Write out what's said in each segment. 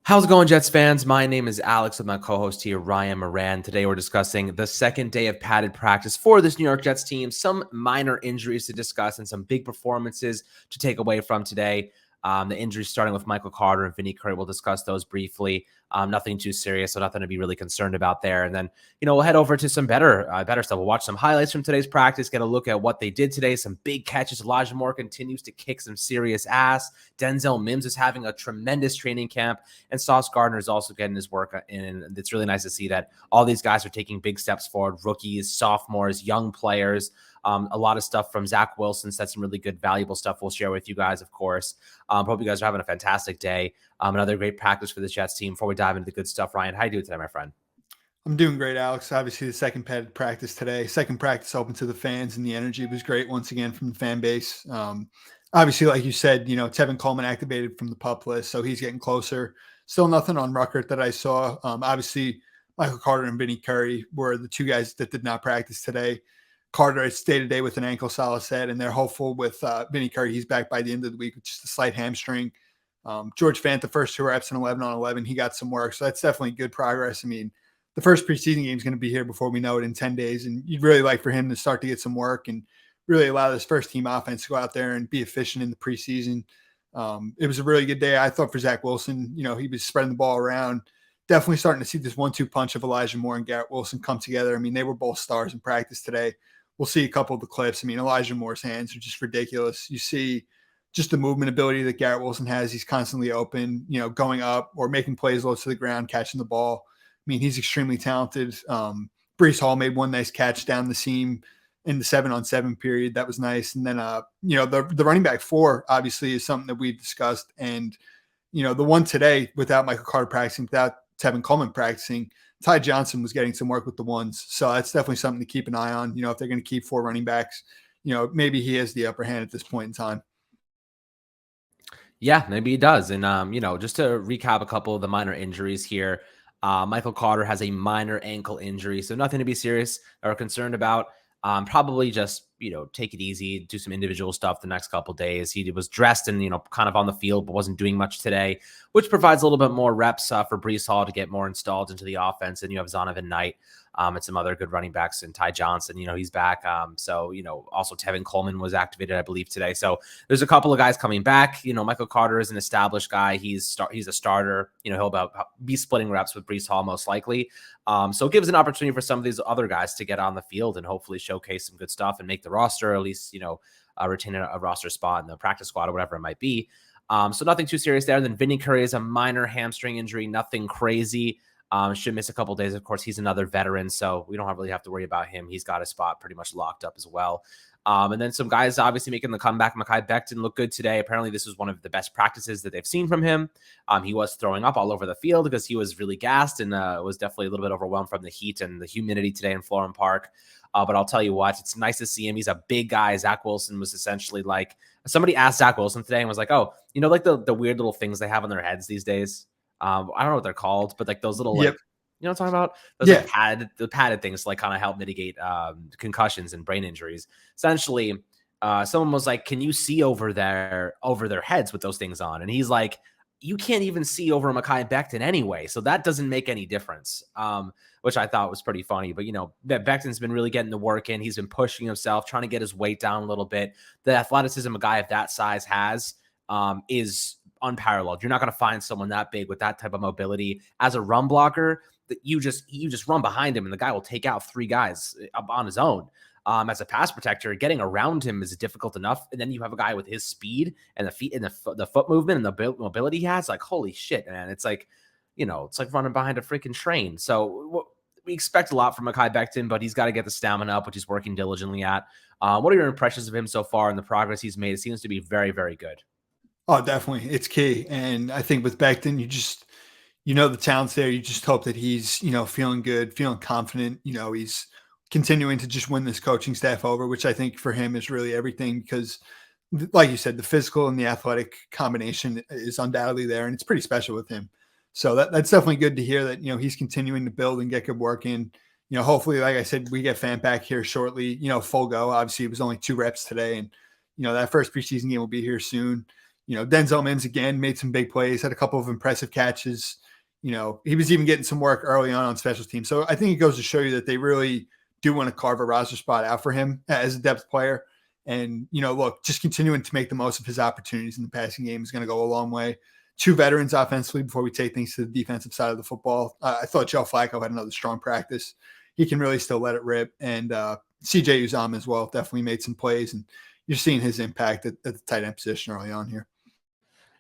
How's it going, Jets fans? My name is Alex with my co-host here, Ryan Moran. Today we're discussing the second day of padded practice for this New York Jets team, some minor injuries to discuss, and some big performances to take away from today. The injuries starting with Michael Carter and Vinny Curry. We'll discuss those briefly. Nothing too serious, so nothing to be really concerned about there. And then, we'll head over to some better stuff. We'll watch some highlights from today's practice, get a look at what they did today. Some big catches. Elijah Moore continues to kick some serious ass. Denzel Mims is having a tremendous training camp, and Sauce Gardner is also getting his work in. And it's really nice to see that all these guys are taking big steps forward. Rookies, sophomores, young players. A lot of stuff from Zach Wilson. Said some really good, valuable stuff we'll share with you guys, of course. Hope you guys are having a fantastic day. Another great practice for the Jets team. Before we dive into the good stuff, Ryan, how you doing today, my friend? I'm doing great, Alex. Obviously, the second padded practice today. Second practice open to the fans, and the energy was great once again from the fan base. Obviously, like you said, Tevin Coleman activated from the PUP list, so he's getting closer. Still nothing on Ruckert that I saw. Obviously, Michael Carter and Vinny Curry were the two guys that did not practice today. Carter is day-to-day with an ankle, Salah said, and they're hopeful with Vinny Curry. He's back by the end of the week with just a slight hamstring. George Fant, the first two reps in 11 on 11, he got some work, so that's definitely good progress. I mean, the first preseason game is going to be here before we know it in 10 days. And you'd really like for him to start to get some work and really allow this first team offense to go out there and be efficient in the preseason. It was a really good day, I thought, for Zach Wilson. He was spreading the ball around. Definitely starting to see this 1-2 punch of Elijah Moore and Garrett Wilson come together. I mean, they were both stars in practice today. We'll see a couple of the clips. I mean, Elijah Moore's hands are just ridiculous. You see just the movement ability that Garrett Wilson has. He's constantly open, going up or making plays low to the ground, catching the ball. I mean, he's extremely talented. Breece Hall made one nice catch down the seam in the 7-on-7 period. That was nice. And then, the running back 4 obviously is something that we've discussed. And, the one today without Michael Carter practicing, without Tevin Coleman practicing, Ty Johnson was getting some work with the ones. So that's definitely something to keep an eye on. If they're going to keep 4 running backs, maybe he has the upper hand at this point in time. Yeah, maybe he does. And, just to recap a couple of the minor injuries here, Michael Carter has a minor ankle injury, so nothing to be serious or concerned about. Probably just, take it easy, do some individual stuff the next couple days. He was dressed and, kind of on the field, but wasn't doing much today, which provides a little bit more reps for Breece Hall to get more installed into the offense. And you have Zonovan Knight and some other good running backs, and Ty Johnson, he's back. Also Tevin Coleman was activated, I believe, today. So there's a couple of guys coming back. Michael Carter is an established guy. He's a starter. He'll be splitting reps with Breece Hall most likely. So it gives an opportunity for some of these other guys to get on the field and hopefully showcase some good stuff and make the roster, or at least, retain a roster spot in the practice squad or whatever it might be. So nothing too serious there. And then Vinny Curry is a minor hamstring injury, nothing crazy. Should miss a couple days. Of course, he's another veteran, so we don't really have to worry about him. He's got a spot pretty much locked up as well. And then some guys obviously making the comeback. Mekhi Becton looked good today. Apparently, this was one of the best practices that they've seen from him. He was throwing up all over the field because he was really gassed and was definitely a little bit overwhelmed from the heat and the humidity today in Florham Park. But I'll tell you what, it's nice to see him. He's a big guy. Zach Wilson was essentially like, somebody asked Zach Wilson today and was like, oh, like the weird little things they have on their heads these days. I don't know what they're called, but like those little, Yep. what I'm talking about? Those the padded things to kind of help mitigate concussions and brain injuries. Essentially, someone was like, can you see over their heads with those things on? And he's like, you can't even see over Mekhi Becton anyway, so that doesn't make any difference, which I thought was pretty funny. But, Becton's been really getting the work in. He's been pushing himself, trying to get his weight down a little bit. The athleticism a guy of that size has is unparalleled. You're not going to find someone that big with that type of mobility as a run blocker. That you just run behind him and the guy will take out 3 guys on his own. As a pass protector, getting around him is difficult enough. And then you have a guy with his speed and the feet and the foot movement and the mobility he has. Like, holy shit, man. It's like, it's like running behind a freaking train. So we expect a lot from Mekhi Becton, but he's got to get the stamina up, which he's working diligently at. What are your impressions of him so far and the progress he's made? It seems to be very, very good. Oh, definitely. It's key. And I think with Becton, the talent's there. You just hope that he's, feeling good, feeling confident. He's continuing to just win this coaching staff over, which I think for him is really everything because, like you said, the physical and the athletic combination is undoubtedly there, and it's pretty special with him. So that's definitely good to hear that, he's continuing to build and get good work in. Hopefully, like I said, we get Fant back here shortly, full go. Obviously, it was only 2 reps today, and, that first preseason game will be here soon. Denzel Mims again made some big plays, had a couple of impressive catches. He was even getting some work early on special teams. So I think it goes to show you that they really do want to carve a roster spot out for him as a depth player. And, look, just continuing to make the most of his opportunities in the passing game is going to go a long way. 2 veterans offensively before we take things to the defensive side of the football. I thought Joe Flacco had another strong practice. He can really still let it rip. And CJ Uzomah as well definitely made some plays. And you're seeing his impact at the tight end position early on here.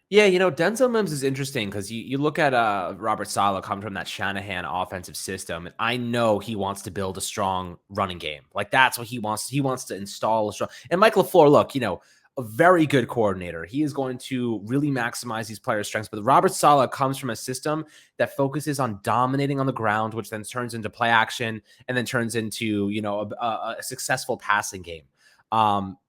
Yeah, Denzel Mims is interesting because you look at Robert Saleh coming from that Shanahan offensive system, and I know he wants to build a strong running game. Like, that's what he wants. He wants to install a strong. And Mike LaFleur, look, a very good coordinator. He is going to really maximize these players' strengths. But Robert Saleh comes from a system that focuses on dominating on the ground, which then turns into play action and then turns into a successful passing game.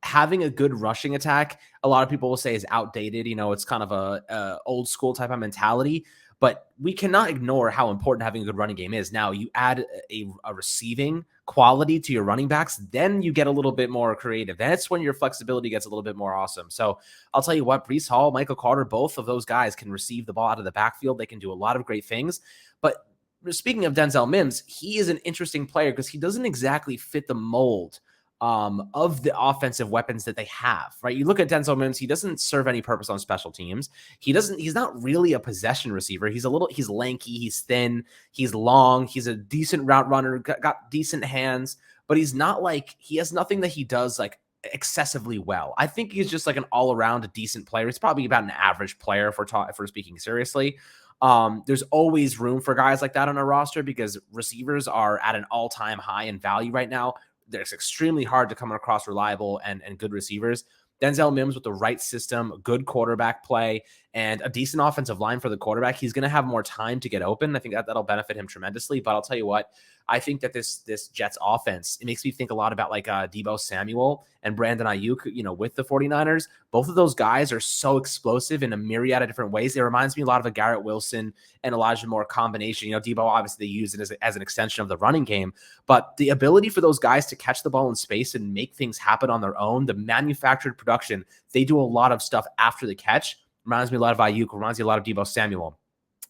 Having a good rushing attack, a lot of people will say, is outdated. It's kind of a old school type of mentality, but we cannot ignore how important having a good running game is. Now you add a receiving quality to your running backs, then you get a little bit more creative. That's when your flexibility gets a little bit more awesome. So I'll tell you what, Breece Hall, Michael Carter, both of those guys can receive the ball out of the backfield. They can do a lot of great things. But speaking of Denzel Mims, he is an interesting player because he doesn't exactly fit the mold of the offensive weapons that they have, right? You look at Denzel Mims, he doesn't serve any purpose on special teams. He's not really a possession receiver. He's lanky, he's thin, he's long, he's a decent route runner, got decent hands, but he's not he has nothing that he does excessively well. I think he's just an all around a decent player. He's probably about an average player if we're speaking seriously. There's always room for guys like that on a roster because receivers are at an all-time high in value right now. It's extremely hard to come across reliable and good receivers. Denzel Mims with the right system, good quarterback play, and a decent offensive line for the quarterback, he's going to have more time to get open. I think that'll benefit him tremendously. But I'll tell you what, I think that this Jets offense, it makes me think a lot about Deebo Samuel and Brandon Ayuk, with the 49ers. Both of those guys are so explosive in a myriad of different ways. It reminds me a lot of a Garrett Wilson and Elijah Moore combination. Deebo, obviously, they use it as an extension of the running game. But the ability for those guys to catch the ball in space and make things happen on their own, the manufactured production, they do a lot of stuff after the catch. Reminds me a lot of Ayuk, reminds me a lot of Deebo Samuel.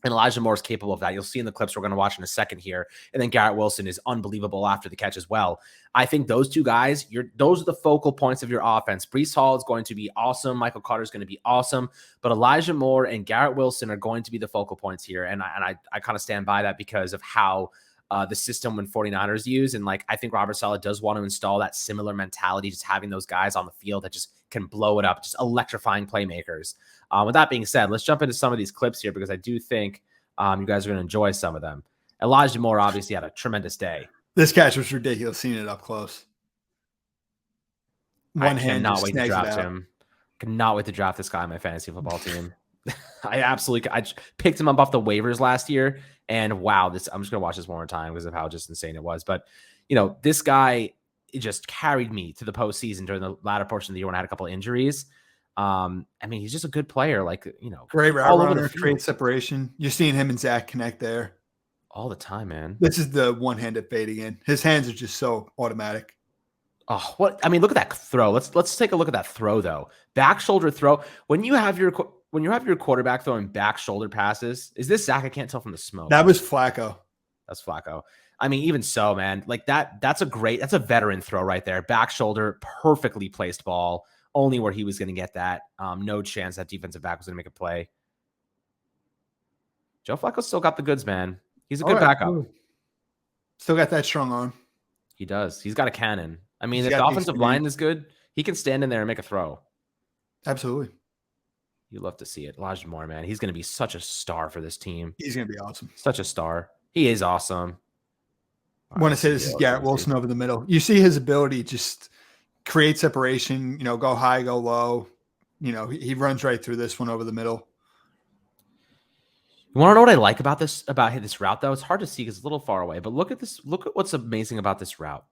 And Elijah Moore is capable of that. You'll see in the clips we're going to watch in a second here. And then Garrett Wilson is unbelievable after the catch as well. I think those two guys, those are the focal points of your offense. Breece Hall is going to be awesome. Michael Carter is going to be awesome. But Elijah Moore and Garrett Wilson are going to be the focal points here. And I kind of stand by that because of how the system when 49ers use. And I think Robert Saleh does want to install that similar mentality, just having those guys on the field that just can blow it up, just electrifying playmakers. With that being said, let's jump into some of these clips here because I do think you guys are going to enjoy some of them. Elijah Moore obviously had a tremendous day. This catch was ridiculous, seeing it up close. I cannot wait to draft him. Cannot wait to draft this guy on my fantasy football team. I picked him up off the waivers last year, and wow, I'm just gonna watch this one more time because of how just insane it was. But this guy just carried me to the postseason during the latter portion of the year when I had a couple of injuries. He's just a good player. Great route runner, create separation. You're seeing him and Zach connect there all the time, man. This is the one-handed fade again. His hands are just so automatic. Oh, what? Look at that throw. Let's take a look at that throw though. Back shoulder throw. When you have your quarterback throwing back shoulder passes, is this Zach? I can't tell from the smoke. That was Flacco. That's Flacco. Even so, man, that's a veteran throw right there. Back shoulder, perfectly placed ball. Only where he was going to get that. No chance that defensive back was going to make a play. Joe Flacco still got the goods, man. He's a good backup. Cool. Still got that strong arm. He does. He's got a cannon. If the offensive line is good, he can stand in there and make a throw. Absolutely. You love to see it. Elijah Moore, man. He's going to be such a star for this team. He's going to be awesome. Such a star. He is awesome. I want to say this is Garrett Wilson over the middle. You see his ability just create separation, go high, go low. He runs right through this one over the middle. You want to know what I like about this route, though? It's hard to see because it's a little far away, but look at this. Look at what's amazing about this route.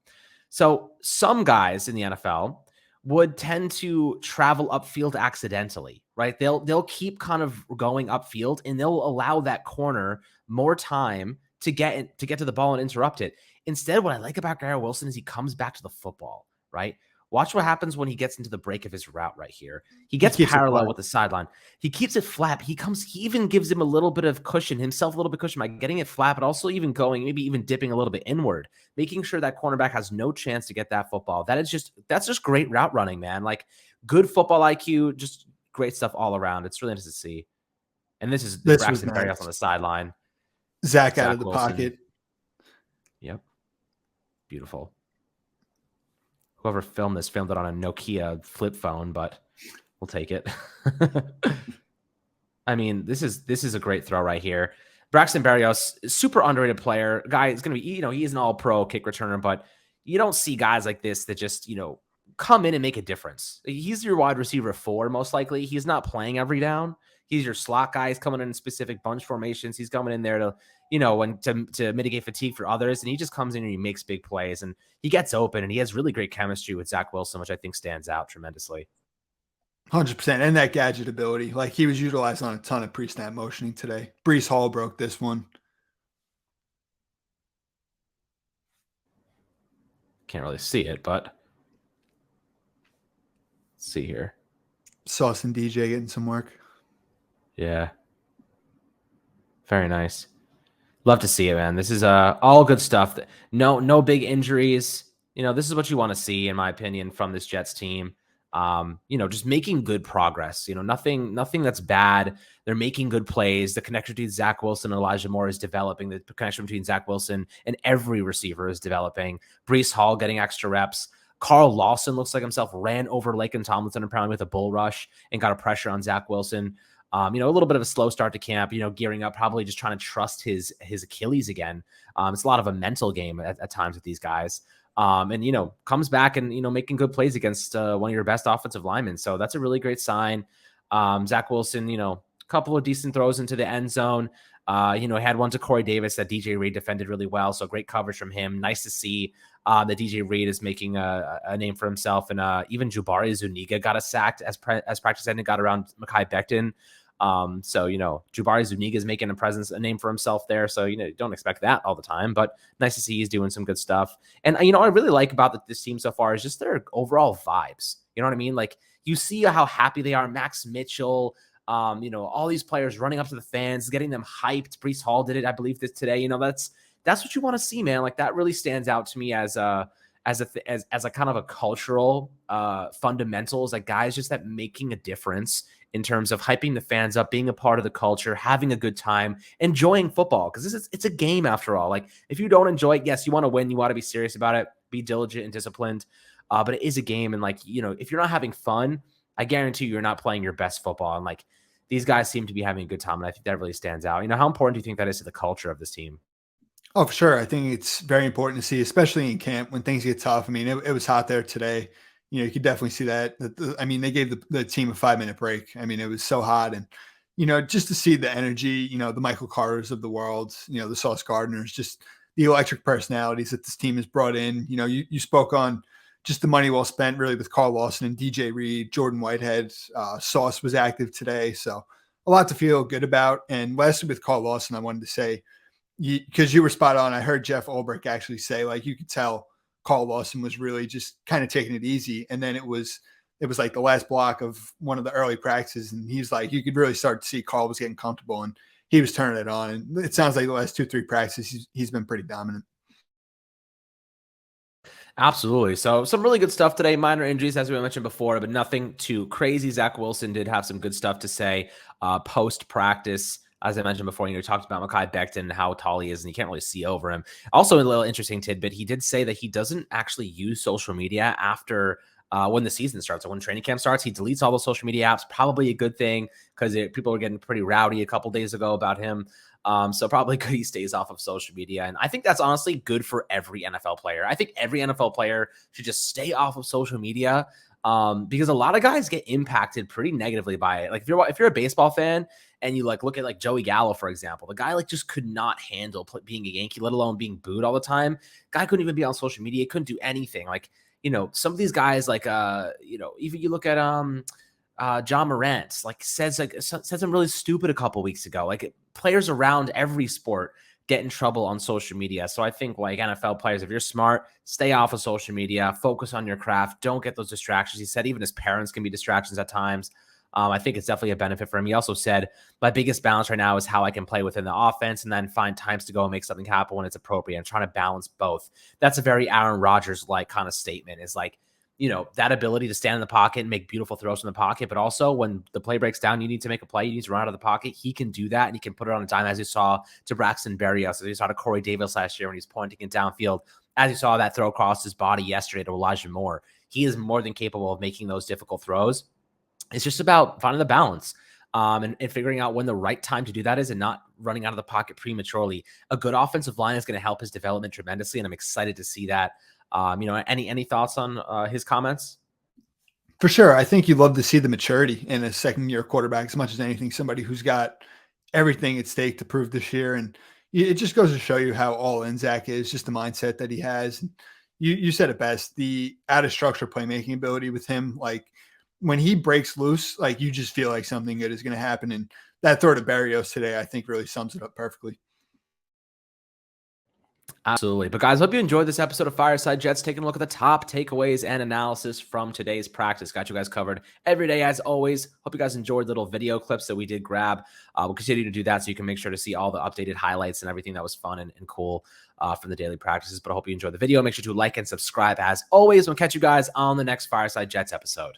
So some guys in the NFL would tend to travel upfield accidentally, right? They'll keep kind of going upfield and they'll allow that corner more time to get to the ball and interrupt it. Instead, what I like about Garrett Wilson is he comes back to the football, right? Watch what happens when he gets into the break of his route right here. He He gets keeps it parallel flat. with the sideline. He keeps it flat. He even gives him a little bit of cushion, himself a little bit of cushion by getting it flat, but also even going, maybe even dipping a little bit inward, making sure that cornerback has no chance to get that football. That's just great route running, man. Like good football IQ, just great stuff all around. It's really nice to see. And this is This was Braxton Barrios on nice. the sideline. Zach out of Zach the Wilson. pocket. Yep. Beautiful. Whoever filmed this filmed it on a Nokia flip phone, but we'll take it. I mean, this is a great throw right here. Braxton Barrios, super underrated player. Guy is going to be, he is an all-pro kick returner, but you don't see guys like this that just, come in and make a difference. He's your wide receiver 4, most likely. He's not playing every down. He's your slot guy. He's coming in specific bunch formations. He's coming in there to, to mitigate fatigue for others. And he just comes in and he makes big plays and he gets open and he has really great chemistry with Zach Wilson, which I think stands out tremendously. 100%. And that gadget ability. Like he was utilized on a ton of pre-snap motioning today. Brees Hall broke this one. Can't really see it, but let's see here. Sauce and DJ getting some work. Yeah. Very nice. Love to see it, man. This is all good stuff. No big injuries. This is what you want to see, in my opinion, from this Jets team. Just making good progress. Nothing that's bad. They're making good plays. The connection between Zach Wilson and Elijah Moore is developing. The connection between Zach Wilson and every receiver is developing. Brees Hall getting extra reps. Carl Lawson looks like himself, ran over Laken Tomlinson apparently with a bull rush and got a pressure on Zach Wilson. A little bit of a slow start to camp, gearing up, probably just trying to trust his Achilles again. It's a lot of a mental game at times with these guys. And comes back and, making good plays against one of your best offensive linemen. So that's a really great sign. Zach Wilson, a couple of decent throws into the end zone. Had one to Corey Davis that DJ Reed defended really well. So great coverage from him. Nice to see that DJ Reed is making a name for himself. And even Jabari Zuniga got a sacked as practice ended, got around Mekhi Becton. Jabari Zuniga is making a name for himself there. So, don't expect that all the time, but nice to see he's doing some good stuff. And, what I really like about this team so far is just their overall vibes. You know what I mean? Like you see how happy they are. Max Mitchell, all these players running up to the fans, getting them hyped. Brees Hall did it, I believe, this today. That's what you want to see, man. Like that really stands out to me as a kind of a cultural fundamentals, like guys just that making a difference in terms of hyping the fans up, being a part of the culture, having a good time, enjoying football. Because it's a game after all. Like if you don't enjoy it, yes, you want to win, you want to be serious about it, be diligent and disciplined. But it is a game. And if you're not having fun, I guarantee you're not playing your best football. And like these guys seem to be having a good time. And I think that really stands out. How important do you think that is to the culture of this team? Oh, for sure. I think it's very important to see, especially in camp when things get tough. I mean, it was hot there today. You could definitely see that. They gave the team a 5-minute break. I mean, it was so hot. And, just to see the energy, the Michael Carters of the world, the Sauce Gardners, just the electric personalities that this team has brought in. You spoke on just the money well spent really with Carl Lawson and DJ Reed, Jordan Whitehead. Sauce was active today. So a lot to feel good about. And lastly, with Carl Lawson, I wanted to say, because you were spot on. I heard Jeff Ulbrich actually say, like, you could tell Carl Lawson was really just kind of taking it easy. And then it was like the last block of one of the early practices. And he's like, you could really start to see Carl was getting comfortable and he was turning it on. And it sounds like the last 2-3 practices, he's been pretty dominant. Absolutely. So some really good stuff today. Minor injuries, as we mentioned before, but nothing too crazy. Zach Wilson did have some good stuff to say post-practice. As I mentioned before, you talked about Mekhi Becton and how tall he is, and you can't really see over him. Also, a little interesting tidbit, he did say that he doesn't actually use social media after when the season starts or when training camp starts. He deletes all the social media apps. Probably a good thing because people were getting pretty rowdy a couple days ago about him. So probably good he stays off of social media. And I think that's honestly good for every NFL player. I think every NFL player should just stay off of social media because a lot of guys get impacted pretty negatively by it. Like if you're a baseball fan and you look at Joey Gallo, for example, the guy just could not handle being a Yankee, let alone being booed all the time. Guy couldn't even be on social media, couldn't do anything. Some of these guys even you look at John Morant said something really stupid a couple weeks ago. Players around every sport get in trouble on social media. So I think like NFL players, if you're smart, stay off of social media, focus on your craft, don't get those distractions. He said even his parents can be distractions at times. I think it's definitely a benefit for him. He also said, my biggest balance right now is how I can play within the offense and then find times to go and make something happen when it's appropriate. I'm trying to balance both. That's a very Aaron Rodgers-like kind of statement, is like, that ability to stand in the pocket and make beautiful throws from the pocket, but also when the play breaks down, you need to make a play, you need to run out of the pocket. He can do that, and he can put it on a dime, as you saw to Braxton Barrios, as you saw to Corey Davis last year when he's pointing it downfield, as you saw that throw across his body yesterday to Elijah Moore. He is more than capable of making those difficult throws. It's just about finding the balance and figuring out when the right time to do that is and not running out of the pocket prematurely. A good offensive line is going to help his development tremendously, and I'm excited to see that. Any thoughts on his comments? For sure. I think you love to see the maturity in a second-year quarterback as much as anything, somebody who's got everything at stake to prove this year. And it just goes to show you how all in Zach is, just the mindset that he has. You said it best, the out-of-structure playmaking ability with him, like, when he breaks loose, like, you just feel like something good is going to happen. And that throw to Barrios today, I think, really sums it up perfectly. Absolutely. But guys, hope you enjoyed this episode of Fireside Jets, taking a look at the top takeaways and analysis from today's practice. Got you guys covered every day as always. Hope you guys enjoyed little video clips that we did grab. We'll continue to do that so you can make sure to see all the updated highlights and everything that was fun and cool from the daily practices. But I hope you enjoyed the video. Make sure to like and subscribe as always. We'll catch you guys on the next Fireside Jets episode.